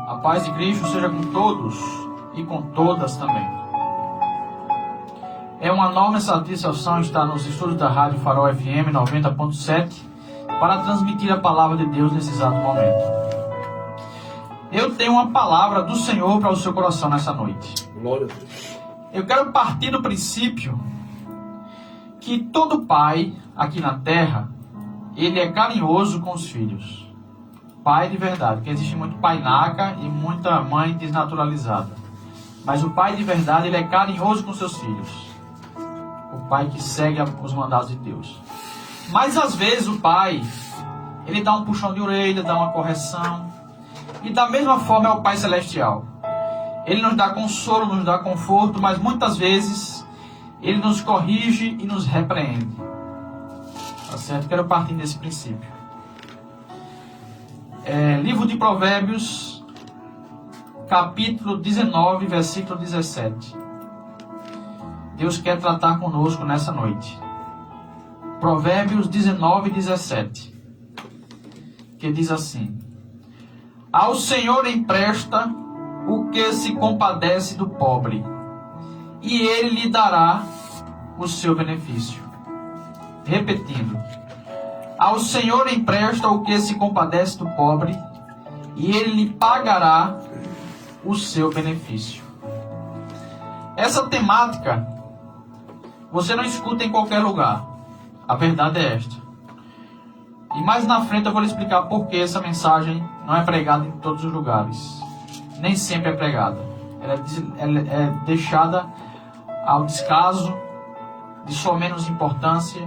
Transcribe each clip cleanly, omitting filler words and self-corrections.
A paz de Cristo seja com todos e com todas também. É uma enorme satisfação estar nos estúdios da Rádio Farol FM 90.7 para transmitir a palavra de Deus nesse exato momento. Eu tenho uma palavra do Senhor para o seu coração nessa noite. Glória a Deus. Eu quero partir do princípio que todo pai aqui na terra, ele é carinhoso com os filhos. Pai de verdade, porque existe muito pai naca e muita mãe desnaturalizada. Mas o pai de verdade, ele é carinhoso com seus filhos. O pai que segue os mandados de Deus. Mas às vezes o pai, ele dá um puxão de orelha, dá uma correção. E da mesma forma é o Pai Celestial. Ele nos dá consolo, nos dá conforto, mas muitas vezes ele nos corrige e nos repreende. Tá certo? Quero partir desse princípio. Livro de Provérbios, capítulo 19, versículo 17. Deus quer tratar conosco nessa noite. Provérbios 19, 17. Que diz assim: Ao Senhor empresta o que se compadece do pobre, e Ele lhe dará o seu benefício. Repetindo: Ao Senhor empresta o que se compadece do pobre, e Ele lhe pagará o seu benefício. Essa temática você não escuta em qualquer lugar. A verdade é esta. E mais na frente eu vou lhe explicar por que essa mensagem não é pregada em todos os lugares. Nem sempre é pregada. Ela é deixada ao descaso, de sua menos importância.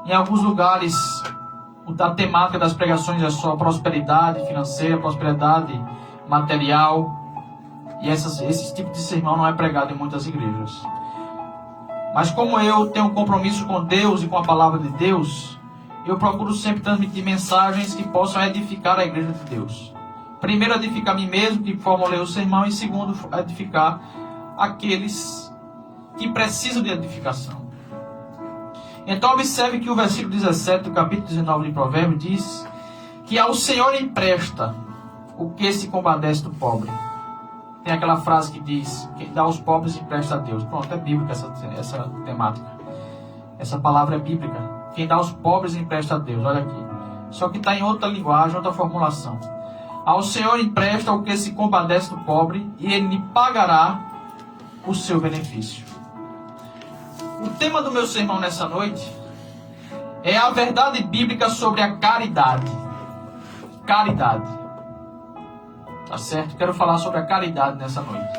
Em alguns lugares, a temática das pregações é só prosperidade financeira, prosperidade material. E esse tipo de sermão não é pregado em muitas igrejas. Mas como eu tenho um compromisso com Deus e com a palavra de Deus, eu procuro sempre transmitir mensagens que possam edificar a igreja de Deus. Primeiro, edificar a mim mesmo, que forma ler o sermão, e segundo, edificar aqueles que precisam de edificação. Então, observe que o versículo 17 do capítulo 19 de Provérbios diz que ao Senhor empresta o que se compadece do pobre. Tem aquela frase que diz: quem dá aos pobres empresta a Deus. Pronto, é bíblica essa temática. Essa palavra é bíblica. Quem dá aos pobres empresta a Deus. Olha aqui. Só que está em outra linguagem, outra formulação. Ao Senhor empresta o que se compadece do pobre, e Ele lhe pagará o seu benefício. O tema do meu sermão nessa noite é a verdade bíblica sobre a caridade. Caridade. Tá certo? Quero falar sobre a caridade nessa noite.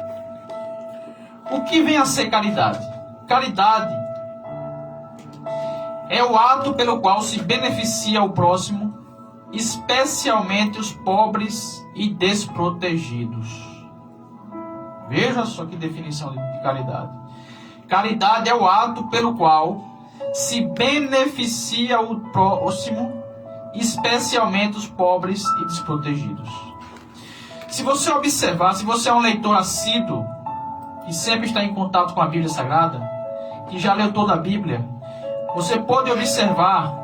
O que vem a ser caridade? Caridade é o ato pelo qual se beneficia o próximo, especialmente os pobres e desprotegidos. Veja só que definição de caridade. Caridade é o ato pelo qual se beneficia o próximo, especialmente os pobres e desprotegidos. Se você observar, se você é um leitor assíduo, que sempre está em contato com a Bíblia Sagrada, que já leu toda a Bíblia, você pode observar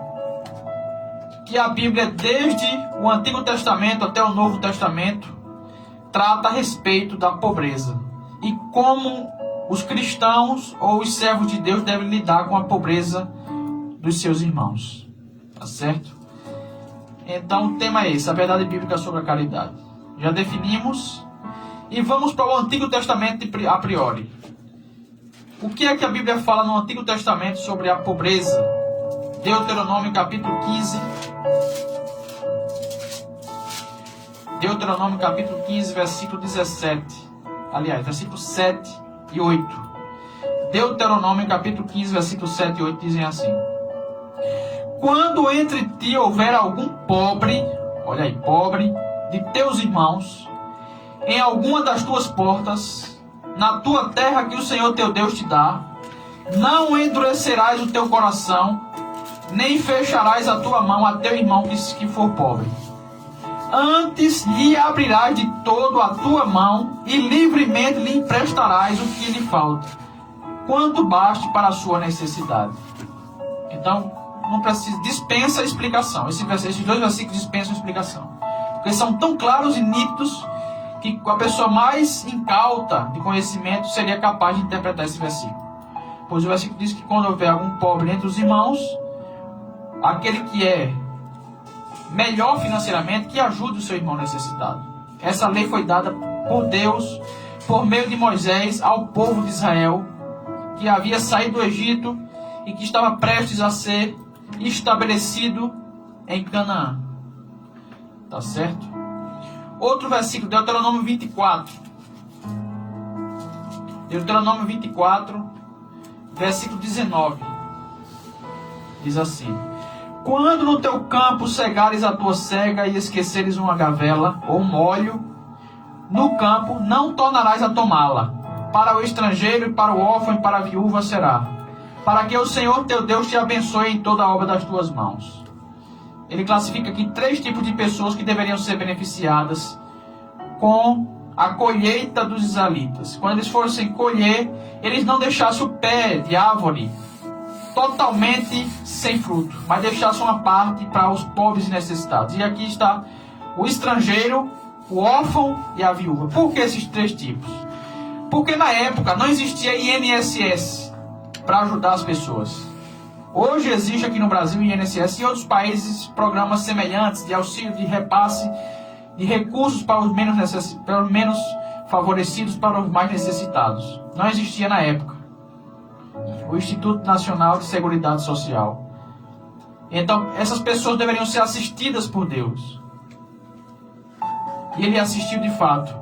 que a Bíblia, desde o Antigo Testamento até o Novo Testamento, trata a respeito da pobreza. E como os cristãos ou os servos de Deus devem lidar com a pobreza dos seus irmãos. Tá certo? Então o tema é esse, a verdade bíblica sobre a caridade. Já definimos. E vamos para o Antigo Testamento a priori. O que é que a Bíblia fala no Antigo Testamento sobre a pobreza? Deuteronômio capítulo 15. Deuteronômio capítulo 15, versículo 17. Aliás, versículo 7 e 8. Deuteronômio capítulo 15, versículo 7 e 8 dizem assim: Quando entre ti houver algum pobre, olha aí, pobre, de teus irmãos, em alguma das tuas portas, na tua terra que o Senhor teu Deus te dá, não endurecerás o teu coração, nem fecharás a tua mão a teu irmão que for pobre. Antes lhe abrirás de todo a tua mão, e livremente lhe emprestarás o que lhe falta, quanto baste para a sua necessidade. Então, não precisa, dispensa a explicação. Esses dois versículos dispensam a explicação, porque são tão claros e nítidos que a pessoa mais incauta de conhecimento seria capaz de interpretar esse versículo. Pois o versículo diz que quando houver algum pobre entre os irmãos, aquele que é melhor financeiramente, que ajude o seu irmão necessitado. Essa lei foi dada por Deus, por meio de Moisés, ao povo de Israel, que havia saído do Egito e que estava prestes a ser estabelecido em Canaã. Tá certo? Outro versículo, Deuteronômio 24. Deuteronômio 24, versículo 19. Diz assim: quando no teu campo cegares a tua cega e esqueceres uma gavela ou um molho no campo, não tornarás a tomá-la. Para o estrangeiro e para o órfão e para a viúva será, para que o Senhor teu Deus te abençoe em toda a obra das tuas mãos. Ele classifica aqui 3 tipos de pessoas que deveriam ser beneficiadas com a colheita dos israelitas. Quando eles fossem colher, eles não deixassem o pé de árvore totalmente sem fruto, mas deixassem uma parte para os pobres e necessitados. E aqui está o estrangeiro, o órfão e a viúva. Por que esses 3 tipos? Porque na época não existia INSS para ajudar as pessoas. Hoje existe aqui no Brasil INSS e em outros países programas semelhantes de auxílio, de repasse de recursos para os menos favorecidos, para os mais necessitados. Não existia na época o Instituto Nacional de Seguridade Social. Então essas pessoas deveriam ser assistidas por Deus. E ele assistiu de fato,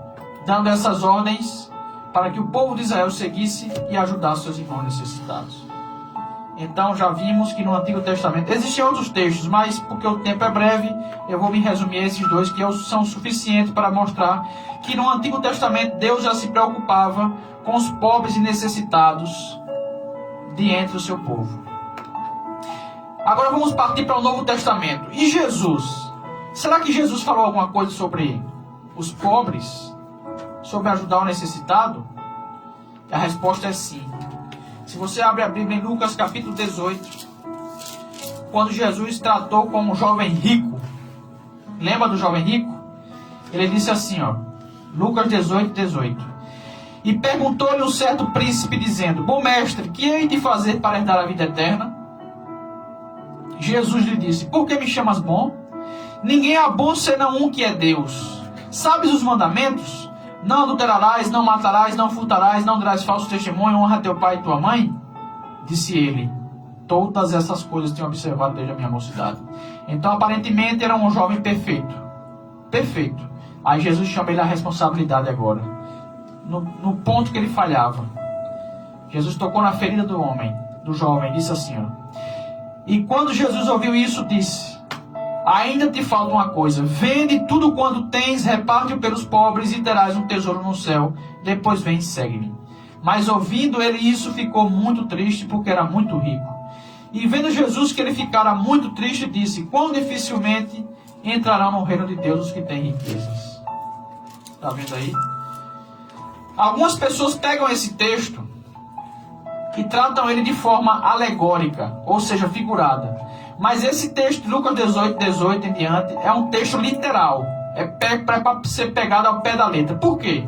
dando essas ordens para que o povo de Israel seguisse e ajudasse seus irmãos necessitados. Então já vimos que no Antigo Testamento existem outros textos, mas porque o tempo é breve, eu vou me resumir a esses 2 que são suficientes para mostrar que no Antigo Testamento Deus já se preocupava com os pobres e necessitados de entre o seu povo. Agora vamos partir para o Novo Testamento. E Jesus? Será que Jesus falou alguma coisa sobre os pobres? Sobre ajudar o necessitado? A resposta é sim. Se você abre a Bíblia em Lucas capítulo 18, quando Jesus tratou com um jovem rico, lembra do jovem rico? Ele disse assim, ó, Lucas 18, 18. E perguntou-lhe um certo príncipe, dizendo: bom mestre, que hei de fazer para herdar a vida eterna? Jesus lhe disse: por que me chamas bom? Ninguém é bom senão um que é Deus. Sabes os mandamentos? Não adulterarás, não matarás, não furtarás, não darás falso testemunho, honra teu pai e tua mãe? Disse ele: todas essas coisas tenho observado desde a minha mocidade. Então aparentemente era um jovem perfeito. Perfeito. Aí Jesus chama ele à responsabilidade agora. No ponto que ele falhava. Jesus tocou na ferida do homem, do jovem, disse assim, ó. E quando Jesus ouviu isso, disse: ainda te falta uma coisa. Vende tudo quanto tens, reparte-o pelos pobres e terás um tesouro no céu. Depois vem e segue-me. Mas ouvindo ele isso, ficou muito triste, porque era muito rico. E vendo Jesus que ele ficara muito triste, disse: quão dificilmente entrarão no reino de Deus os que têm riquezas. Está vendo aí? Algumas pessoas pegam esse texto e tratam ele de forma alegórica, ou seja, figurada. Mas esse texto, Lucas 18, 18 em diante, é um texto literal. É para ser pegado ao pé da letra. Por quê?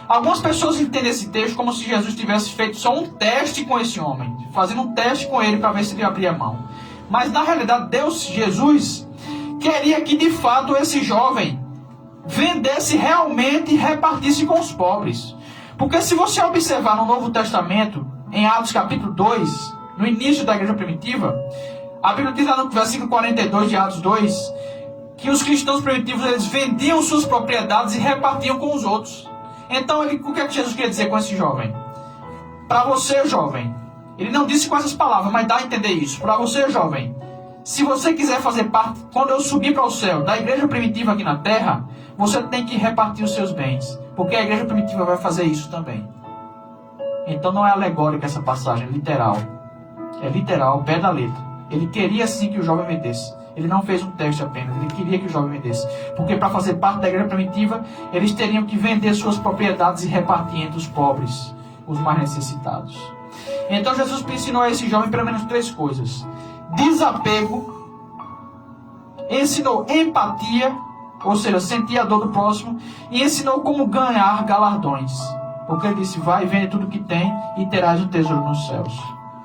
Algumas pessoas entendem esse texto como se Jesus tivesse feito só um teste com esse homem, fazendo um teste com ele para ver se ele abria a mão. Mas na realidade, Jesus, queria que de fato esse jovem vendesse realmente e repartisse com os pobres. Porque se você observar no Novo Testamento, em Atos capítulo 2, no início da igreja primitiva, a Bíblia diz lá no versículo 42 de Atos 2, que os cristãos primitivos eles vendiam suas propriedades e repartiam com os outros. Então, o que é que Jesus queria dizer com esse jovem? Para você, jovem, ele não disse com essas palavras, mas dá a entender isso. Para você, jovem, se você quiser fazer parte, quando eu subir para o céu, da igreja primitiva aqui na terra, você tem que repartir os seus bens, porque a igreja primitiva vai fazer isso também. Então não é alegórica essa passagem, é literal. É literal, pé da letra. Ele queria sim que o jovem vendesse. Ele não fez um teste apenas, ele queria que o jovem vendesse. Porque para fazer parte da igreja primitiva, eles teriam que vender suas propriedades e repartir entre os pobres, os mais necessitados. Então Jesus ensinou a esse jovem pelo menos 3 coisas: desapego, ensinou empatia ou seja, sentia a dor do próximo, e ensinou como ganhar galardões. Porque ele disse, vai, vende tudo que tem e terás um tesouro nos céus.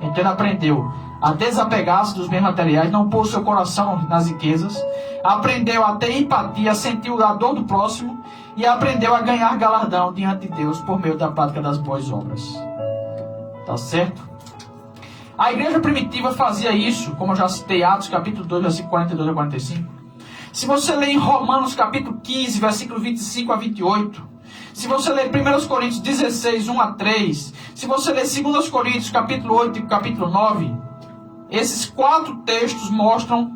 Então ele aprendeu a desapegar-se dos bens materiais, não pôr seu coração nas riquezas, aprendeu a ter empatia, sentiu a dor do próximo e aprendeu a ganhar galardão diante de Deus por meio da prática das boas obras. Tá certo? A igreja primitiva fazia isso, como eu já citei, Atos capítulo 2, versículo 42 a 45. Se você ler em Romanos capítulo 15, versículo 25 a 28, se você ler 1 Coríntios 16, 1 a 3, se você ler 2 Coríntios capítulo 8 e capítulo 9, esses 4 textos mostram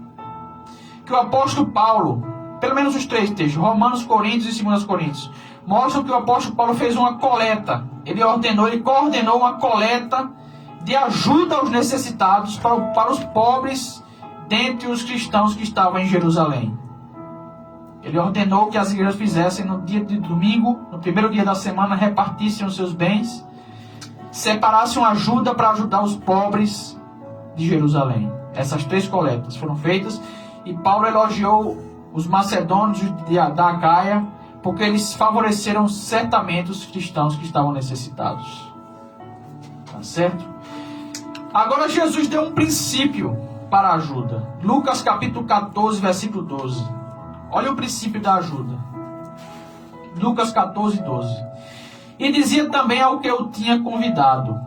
que o apóstolo Paulo, pelo menos os 3 textos, Romanos, Coríntios e 2 Coríntios, mostram que o apóstolo Paulo fez uma coleta. Ele coordenou uma coleta de ajuda aos necessitados para os pobres dentre os cristãos que estavam em Jerusalém. Ele ordenou que as igrejas fizessem no dia de domingo, no primeiro dia da semana, repartissem os seus bens, separassem uma ajuda para ajudar os pobres de Jerusalém. Essas 3 coletas foram feitas e Paulo elogiou os macedônios da Acaia, porque eles favoreceram certamente os cristãos que estavam necessitados. Tá certo? Agora Jesus deu um princípio para a ajuda. Lucas capítulo 14, versículo 12. Olha o princípio da ajuda. Lucas 14, 12. E dizia também ao que eu tinha convidado: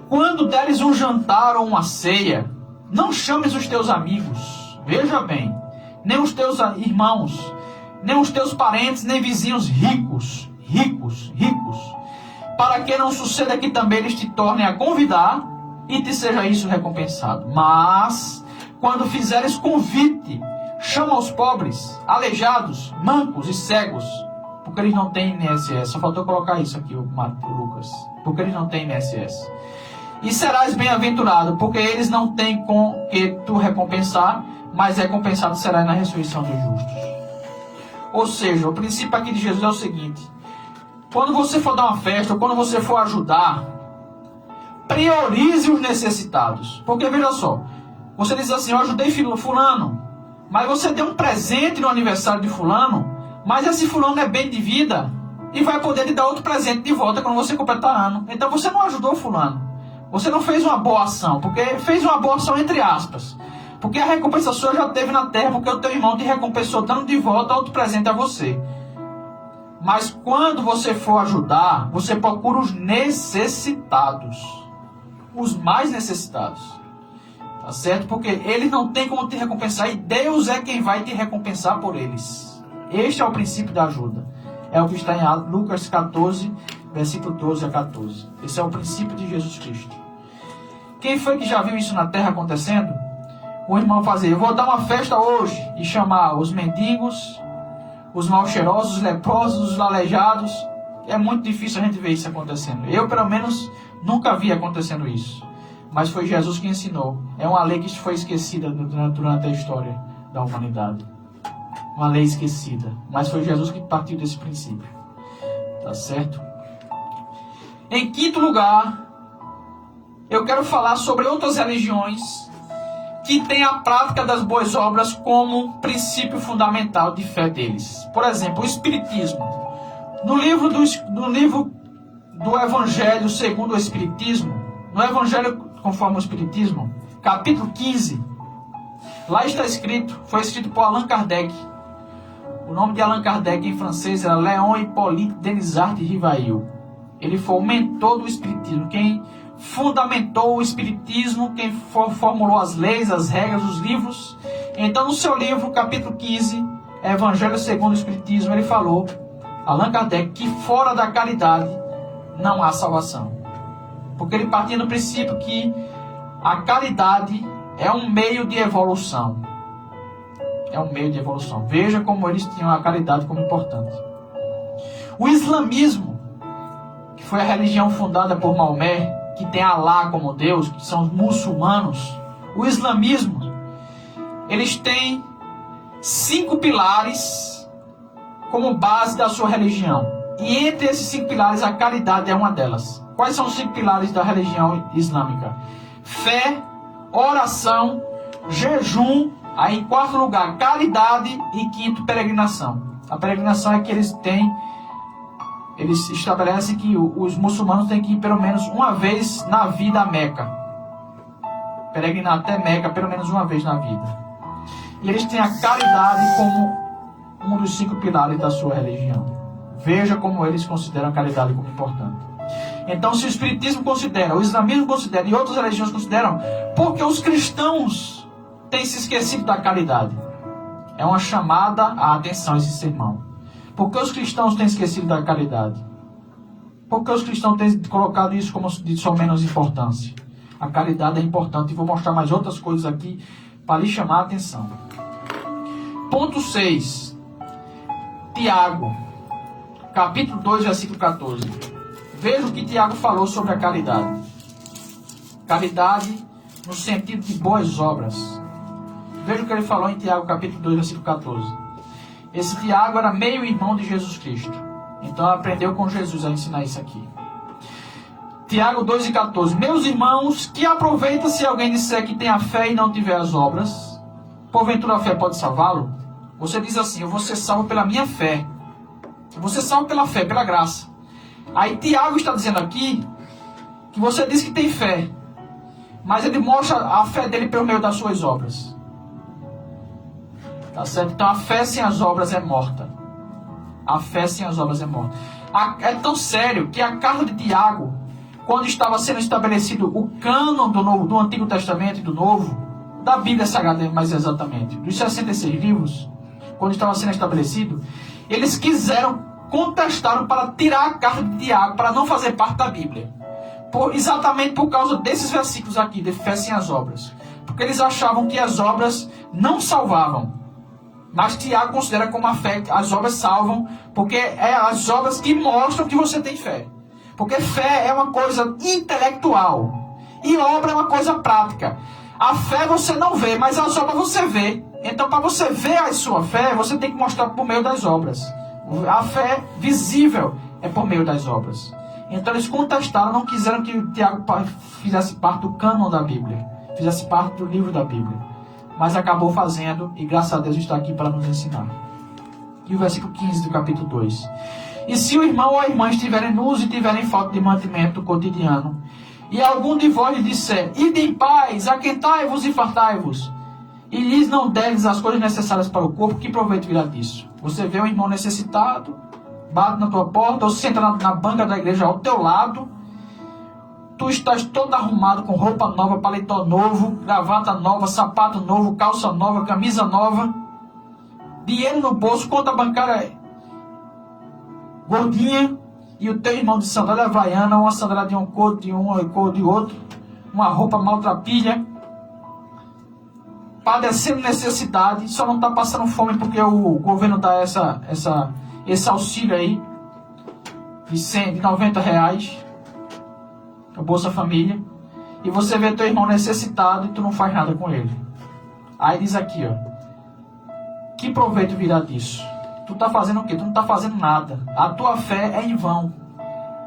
quando deres um jantar ou uma ceia, não chames os teus amigos, veja bem, nem os teus irmãos, nem os teus parentes, nem vizinhos ricos, para que não suceda que também eles te tornem a convidar e te seja isso recompensado. Mas, quando fizeres convite, chama os pobres, aleijados, mancos e cegos, porque eles não têm INSS. Só faltou colocar isso aqui, o Lucas. Porque eles não têm INSS. E serás bem-aventurado, porque eles não têm com que tu recompensar, mas recompensado serás na ressurreição dos justos. Ou seja, o princípio aqui de Jesus é o seguinte: quando você for dar uma festa, ou quando você for ajudar, priorize os necessitados. Porque veja só, você diz assim, eu ajudei fulano, mas você deu um presente no aniversário de fulano, mas esse fulano é bem de vida e vai poder lhe dar outro presente de volta quando você completar ano. Então você não ajudou fulano. Você não fez uma boa ação, porque fez uma boa ação entre aspas. Porque a recompensa sua já teve na terra, porque o teu irmão te recompensou dando de volta outro presente a você. Mas quando você for ajudar, você procura os necessitados. Os mais necessitados. Tá certo? Porque eles não têm como te recompensar e Deus é quem vai te recompensar por eles. Este é o princípio da ajuda. É o que está em Lucas 14, versículo 12 a 14. Esse é o princípio de Jesus Cristo. Quem foi que já viu isso na terra acontecendo? O irmão fazia, eu vou dar uma festa hoje e chamar os mendigos, os mal cheirosos, os leprosos, os aleijados. É muito difícil a gente ver isso acontecendo. Eu, pelo menos, nunca vi acontecendo isso. Mas foi Jesus que ensinou. É uma lei que foi esquecida durante a história da humanidade. Uma lei esquecida. Mas foi Jesus que partiu desse princípio. Tá certo? Em quinto lugar, eu quero falar sobre outras religiões que têm a prática das boas obras como princípio fundamental de fé deles. Por exemplo, o Espiritismo. No livro do Evangelho segundo o Espiritismo, no Evangelho conforme o Espiritismo, capítulo 15, lá está escrito, foi escrito por Allan Kardec. O nome de Allan Kardec em francês era Léon Hippolyte Denisard de Rivail. Ele foi o mentor do Espiritismo, quem fundamentou o Espiritismo, quem formulou as leis, as regras, os livros. Então, no seu livro, capítulo 15, Evangelho segundo o Espiritismo, ele falou, Allan Kardec, que fora da caridade não há salvação. Porque ele partia do princípio que a caridade é um meio de evolução. É um meio de evolução. Veja como eles tinham a caridade como importante. O islamismo, que foi a religião fundada por Maomé, que tem Alá como Deus, que são os muçulmanos. O islamismo, eles têm 5 pilares como base da sua religião. E entre esses 5 pilares, a caridade é uma delas. Quais são os 5 pilares da religião islâmica? Fé, oração, jejum, Aí, em quarto lugar, caridade. E quinto, peregrinação. A peregrinação é que eles estabelecem que os muçulmanos têm que ir pelo menos uma vez na vida a Meca. Peregrinar até Meca pelo menos uma vez na vida. E eles têm a caridade como um dos 5 pilares da sua religião. Veja como eles consideram a caridade como importante. Então, se o Espiritismo considera, o Islamismo considera e outras religiões consideram, porque os cristãos têm se esquecido da caridade. É uma chamada à atenção esse sermão. Por que os cristãos têm esquecido da caridade? Por que os cristãos têm colocado isso como de sua menos importância? A caridade é importante e vou mostrar mais outras coisas aqui para lhe chamar a atenção. Ponto 6. Tiago, capítulo 2, versículo 14. Veja o que Tiago falou sobre a caridade. Caridade no sentido de boas obras. Veja o que ele falou em Tiago, capítulo 2, versículo 14. Esse Tiago era meio irmão de Jesus Cristo. Então aprendeu com Jesus a ensinar isso aqui. Tiago 2 e 14. Meus irmãos, que aproveita se alguém disser que tem a fé e não tiver as obras? Porventura a fé pode salvá-lo? Você diz assim, eu vou ser salvo pela minha fé. Eu vou ser salvo pela fé, pela graça. Aí Tiago está dizendo aqui que você diz que tem fé, mas ele mostra a fé dele pelo meio das suas obras. Tá certo? Então a fé sem as obras é morta. A fé sem as obras é morta. É tão sério que a carta de Tiago, quando estava sendo estabelecido o cânon do Antigo Testamento e do Novo, da Bíblia Sagrada mais exatamente, dos 66 livros, quando estava sendo estabelecido, eles contestaram para tirar a carta de Tiago, para não fazer parte da Bíblia. Exatamente por causa desses versículos aqui, de fé sem as obras. Porque eles achavam que as obras não salvavam. Mas Tiago considera como a fé, as obras salvam, porque é as obras que mostram que você tem fé. Porque fé é uma coisa intelectual. E obra é uma coisa prática. A fé você não vê, mas as obras você vê. Então, para você ver a sua fé, você tem que mostrar por meio das obras. A fé visível é por meio das obras. Então, eles contestaram, não quiseram que Tiago fizesse parte do cânon da Bíblia, fizesse parte do livro da Bíblia. Mas acabou fazendo, e graças a Deus está aqui para nos ensinar. E o versículo 15 do capítulo 2. E se o irmão ou a irmã estiverem nus e tiverem falta de mantimento cotidiano, e algum de vós lhe disser, ide em paz, aquentai-vos e fartai-vos, e lhes não deres as coisas necessárias para o corpo, que proveito virá disso? Você vê um irmão necessitado, bate na tua porta, ou senta na banca da igreja ao teu lado, tu estás todo arrumado com roupa nova, paletó novo, gravata nova, sapato novo, calça nova, camisa nova, dinheiro no bolso, conta bancária gordinha, e o teu irmão de sandália havaiana, uma sandália de um cor de um e cor de outro, uma roupa maltrapilha, padecendo necessidade, só não está passando fome porque o governo dá esse auxílio aí de 90 reais, a Bolsa Família, e você vê teu irmão necessitado e tu não faz nada com ele. Aí diz aqui, ó, que proveito virá disso? Tu está fazendo o quê? Tu não está fazendo nada. A tua fé é em vão.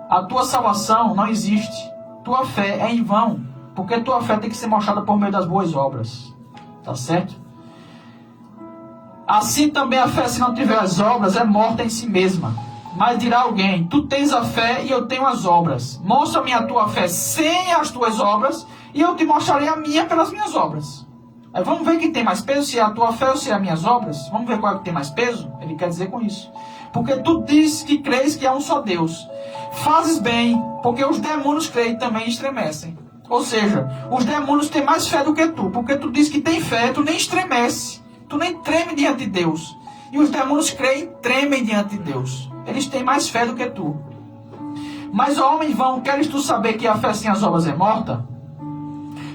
A tua salvação não existe. Tua fé é em vão, porque tua fé tem que ser mostrada por meio das boas obras. Tá certo? Assim também a fé, se não tiver as obras, é morta em si mesma. Mas dirá alguém, tu tens a fé e eu tenho as obras. Mostra-me a tua fé sem as tuas obras, e eu te mostrarei a minha pelas minhas obras. Aí vamos ver quem tem mais peso, se é a tua fé ou se é as minhas obras. Vamos ver qual é que tem mais peso? Ele quer dizer com isso. Porque tu dizes que crês que há um só Deus. Fazes bem, porque os demônios creem e também estremecem. Ou seja, os demônios têm mais fé do que tu, porque tu diz que tem fé, tu nem estremece, tu nem treme diante de Deus. E os demônios creem e tremem diante de Deus. Eles têm mais fé do que tu. Mas, ó homem vão, queres tu saber que a fé sem as obras é morta?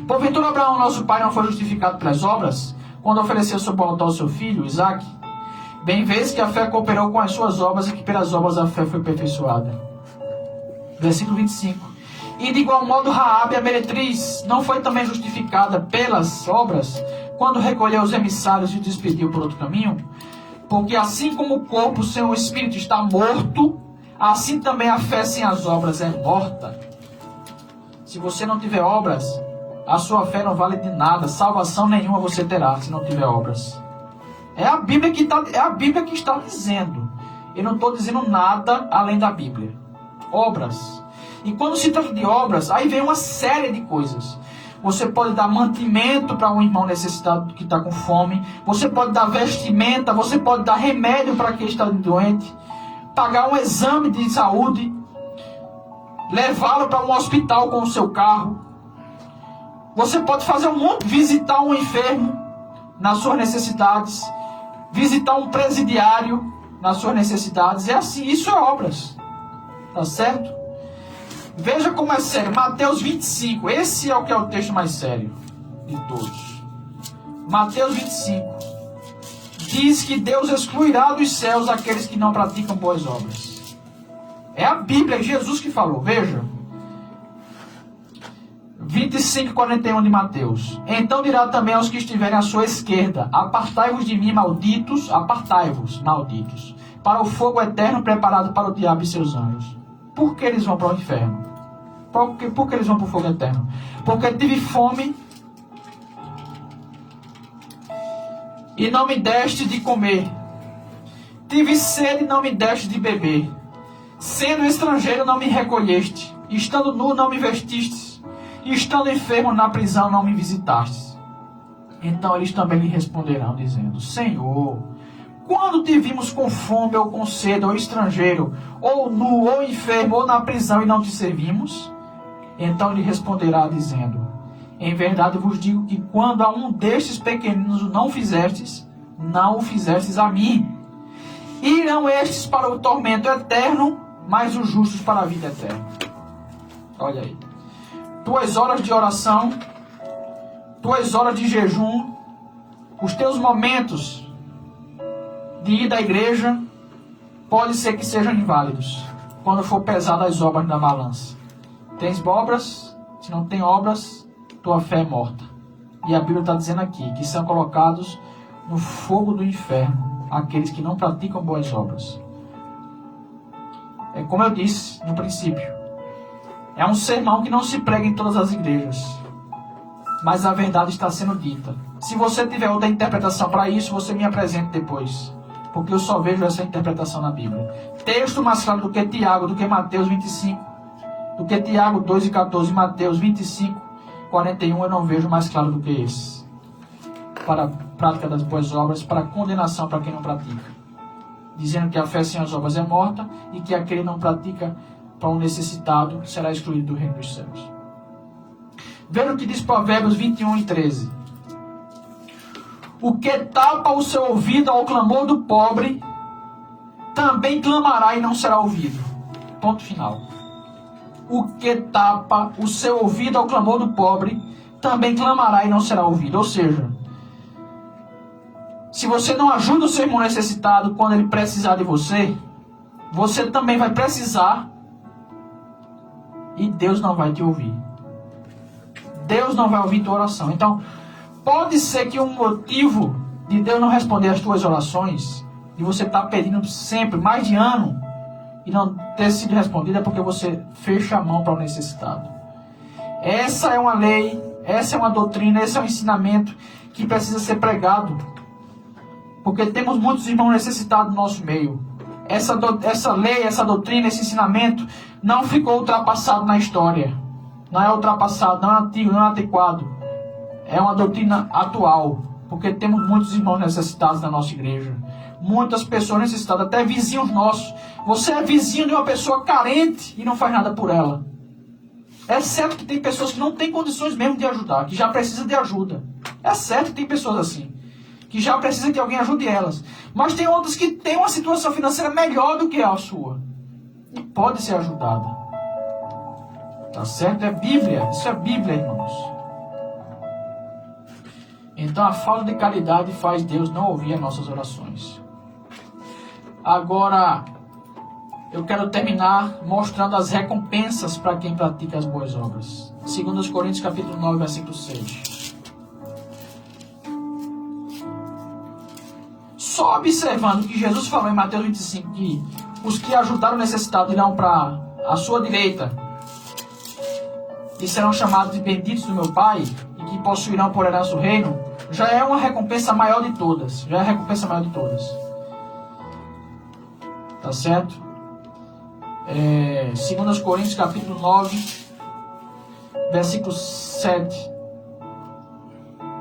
Porventura Abraão, nosso pai, não foi justificado pelas obras, quando ofereceu sobre o altar ao seu filho, Isaque? Bem vês que a fé cooperou com as suas obras e que pelas obras a fé foi aperfeiçoada. Versículo 25. E de igual modo Raabe, a meretriz, não foi também justificada pelas obras, quando recolheu os emissários e os despediu por outro caminho? Porque assim como o corpo sem o espírito está morto, assim também a fé sem as obras é morta. Se você não tiver obras, a sua fé não vale de nada. Salvação nenhuma você terá se não tiver obras. É a Bíblia que está dizendo. Eu não estou dizendo nada além da Bíblia. Obras. E quando se trata de obras, aí vem uma série de coisas. Você pode dar mantimento para um irmão necessitado que está com fome. Você pode dar vestimenta. Você pode dar remédio para quem está doente. Pagar um exame de saúde. Levá-lo para um hospital com o seu carro. Você pode fazer um monte, visitar um enfermo nas suas necessidades. Visitar um presidiário nas suas necessidades. É assim, isso é obras. Tá certo? Veja como é sério. Mateus 25. Esse é o que é o texto mais sério de todos. Mateus 25. Diz que Deus excluirá dos céus aqueles que não praticam boas obras. É a Bíblia, é Jesus que falou. Veja. 25:41 de Mateus. Então dirá também aos que estiverem à sua esquerda: apartai-vos de mim, malditos, apartai-vos, malditos, para o fogo eterno preparado para o diabo e seus anjos. Por que eles vão para o inferno? Por que eles vão para o fogo eterno? Porque tive fome e não me deste de comer. Tive sede e não me deste de beber. Sendo estrangeiro não me recolheste. Estando nu não me vestistes. E estando enfermo na prisão não me visitastes. Então eles também lhe responderão, dizendo: Senhor, quando te vimos com fome, ou com sede, ou estrangeiro, ou nu, ou enfermo, ou na prisão, e não te servimos? Então lhe responderá, dizendo: em verdade vos digo que quando a um destes pequeninos o não fizestes, não o fizestes a mim. Irão estes para o tormento eterno, mas os justos para a vida eterna. Olha aí. 2 horas de oração, 2 horas de jejum, os teus momentos de ir à igreja, pode ser que sejam inválidos, quando for pesado as obras da balança. Tens obras? Se não tem obras, tua fé é morta. E a Bíblia está dizendo aqui, que são colocados no fogo do inferno, aqueles que não praticam boas obras. É como eu disse no princípio, é um sermão que não se prega em todas as igrejas, mas a verdade está sendo dita. Se você tiver outra interpretação para isso, você me apresente depois, porque eu só vejo essa interpretação na Bíblia. Texto mais claro do que Tiago, do que Mateus 25, do que Tiago 2:14, Mateus 25:41, eu não vejo mais claro do que esse. Para a prática das boas obras, para a condenação para quem não pratica. Dizendo que a fé sem as obras é morta e que aquele não pratica para um necessitado será excluído do reino dos céus. Veja o que diz Provérbios 21:13. O que tapa o seu ouvido ao clamor do pobre, também clamará e não será ouvido. Ponto final. O que tapa o seu ouvido ao clamor do pobre, também clamará e não será ouvido. Ou seja, se você não ajuda o seu irmão necessitado quando ele precisar de você, você também vai precisar e Deus não vai te ouvir. Deus não vai ouvir tua oração. Então, pode ser que um motivo de Deus não responder as tuas orações, de você estar pedindo sempre, mais de ano, e não ter sido respondido, é porque você fecha a mão para o necessitado. Essa é uma lei, essa é uma doutrina, esse é um ensinamento que precisa ser pregado. Porque temos muitos irmãos necessitados no nosso meio. Essa lei, essa doutrina, esse ensinamento não ficou ultrapassado na história. Não é ultrapassado, não é antigo, não é antiquado. É uma doutrina atual. Porque temos muitos irmãos necessitados na nossa igreja. Muitas pessoas necessitadas, até vizinhos nossos. Você é vizinho de uma pessoa carente e não faz nada por ela. É certo que tem pessoas que não têm condições mesmo de ajudar, que já precisam de ajuda. É certo que tem pessoas assim, que já precisam que alguém ajude elas. Mas tem outras que têm uma situação financeira melhor do que a sua. E pode ser ajudada. Tá certo? É Bíblia. Isso é Bíblia, irmãos. Então a falta de caridade faz Deus não ouvir as nossas orações. Agora, eu quero terminar mostrando as recompensas para quem pratica as boas obras. 2 Coríntios capítulo 9, versículo 6. Só observando que Jesus falou em Mateus 25 que os que ajudaram o necessitado irão para a sua direita e serão chamados de benditos do meu Pai, e que possuirão por herança o reino, já é uma recompensa maior de todas. Já é a recompensa maior de todas. Tá certo? 2 Coríntios capítulo 9, versículo 7.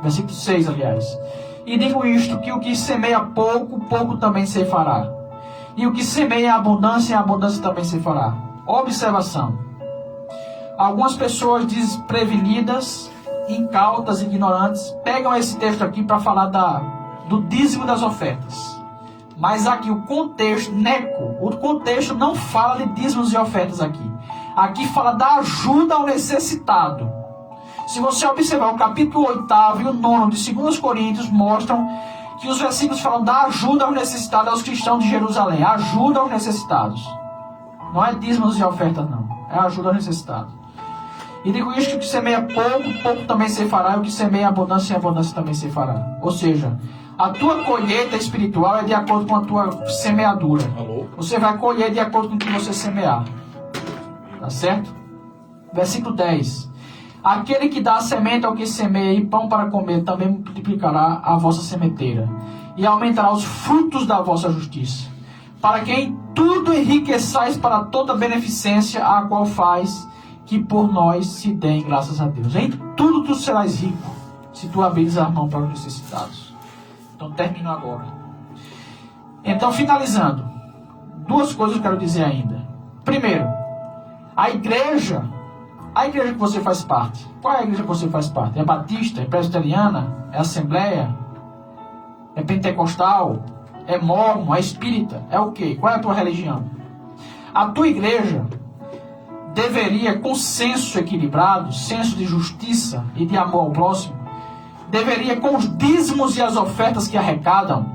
Versículo 6, aliás. E digo isto, que o que semeia pouco, pouco também se fará. E o que semeia abundância, abundância também se fará. Observação. Algumas pessoas desprevenidas, incautas, ignorantes, pegam esse texto aqui para falar do dízimo das ofertas. Mas aqui o contexto, o contexto não fala de dízimos e ofertas aqui. Aqui fala da ajuda ao necessitado. Se você observar o capítulo 8 e o 9 de 2 Coríntios, mostram que os versículos falam da ajuda aos necessitados, aos cristãos de Jerusalém. Ajuda aos necessitados. Não é dízimos e ofertas, não. É ajuda aos necessitados. E digo isto, que o que semeia pouco, pouco também se fará. E o que semeia abundância, abundância também se fará. Ou seja, a tua colheita espiritual é de acordo com a tua semeadura. Você vai colher de acordo com o que você semear. Tá certo? Versículo 10. Aquele que dá a semente ao que semeia e pão para comer, também multiplicará a vossa sementeira, e aumentará os frutos da vossa justiça, para que em tudo enriqueçais para toda beneficência, a qual faz que por nós se deem graças a Deus. Em tudo tu serás rico, se tu abrires a mão para os necessitados. Então termino agora. Então, finalizando, duas coisas eu quero dizer ainda. Primeiro, a igreja que você faz parte. Qual é a igreja que você faz parte? É batista? É presbiteriana? É assembleia? É pentecostal? É mormon? É espírita? É o quê? Qual é a tua religião? A tua igreja deveria, com senso equilibrado, senso de justiça e de amor ao próximo, deveria, com os dízimos e as ofertas que arrecadam,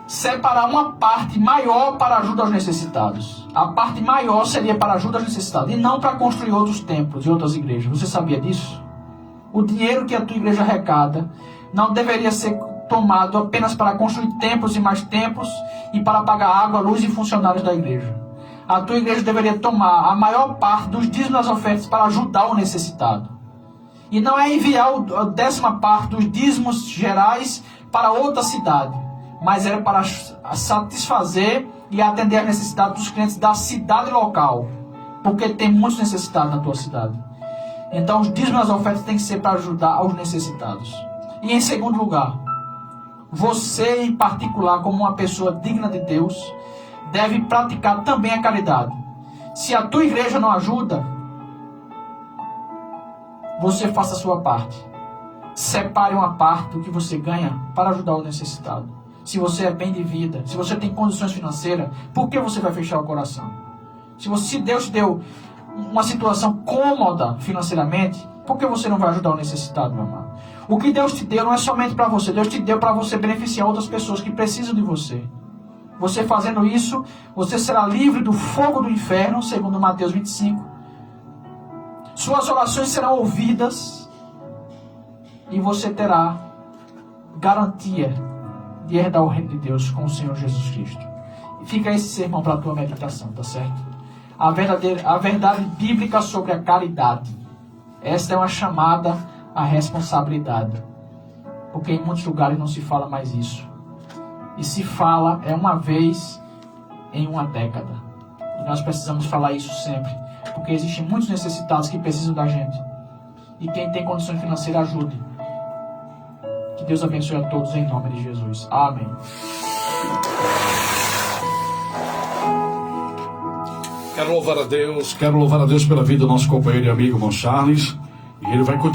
separar uma parte maior para ajuda aos necessitados. A parte maior seria para ajuda aos necessitados e não para construir outros templos e outras igrejas. Você sabia disso? O dinheiro que a tua igreja arrecada não deveria ser tomado apenas para construir templos e mais templos e para pagar água, luz e funcionários da igreja. A tua igreja deveria tomar a maior parte dos dízimos das ofertas para ajudar o necessitado. E não é enviar a 10ª parte dos dízimos gerais para outra cidade, mas era para satisfazer e atender a necessidade dos clientes da cidade local, porque tem muitos necessitados na tua cidade. Então os dízimos das ofertas têm que ser para ajudar aos necessitados. E em segundo lugar, você em particular, como uma pessoa digna de Deus, deve praticar também a caridade. Se a tua igreja não ajuda, você faça a sua parte. Separe uma parte do que você ganha para ajudar o necessitado. Se você é bem de vida, se você tem condições financeiras, por que você vai fechar o coração? Se Deus te deu uma situação cômoda financeiramente, por que você não vai ajudar o necessitado, meu amado? O que Deus te deu não é somente para você. Deus te deu para você beneficiar outras pessoas que precisam de você. Você fazendo isso, você será livre do fogo do inferno, segundo Mateus 25. Suas orações serão ouvidas e você terá garantia de herdar o reino de Deus com o Senhor Jesus Cristo. E fica esse sermão para a tua meditação, tá certo? A verdade bíblica sobre a caridade. Esta é uma chamada à responsabilidade. Porque em muitos lugares não se fala mais isso. E se fala é uma vez em uma década. E nós precisamos falar isso sempre. Porque existem muitos necessitados que precisam da gente. E quem tem condições financeiras, ajude. Que Deus abençoe a todos em nome de Jesus. Amém. Quero louvar a Deus pela vida do nosso companheiro e amigo irmão Charles. E ele vai continuar.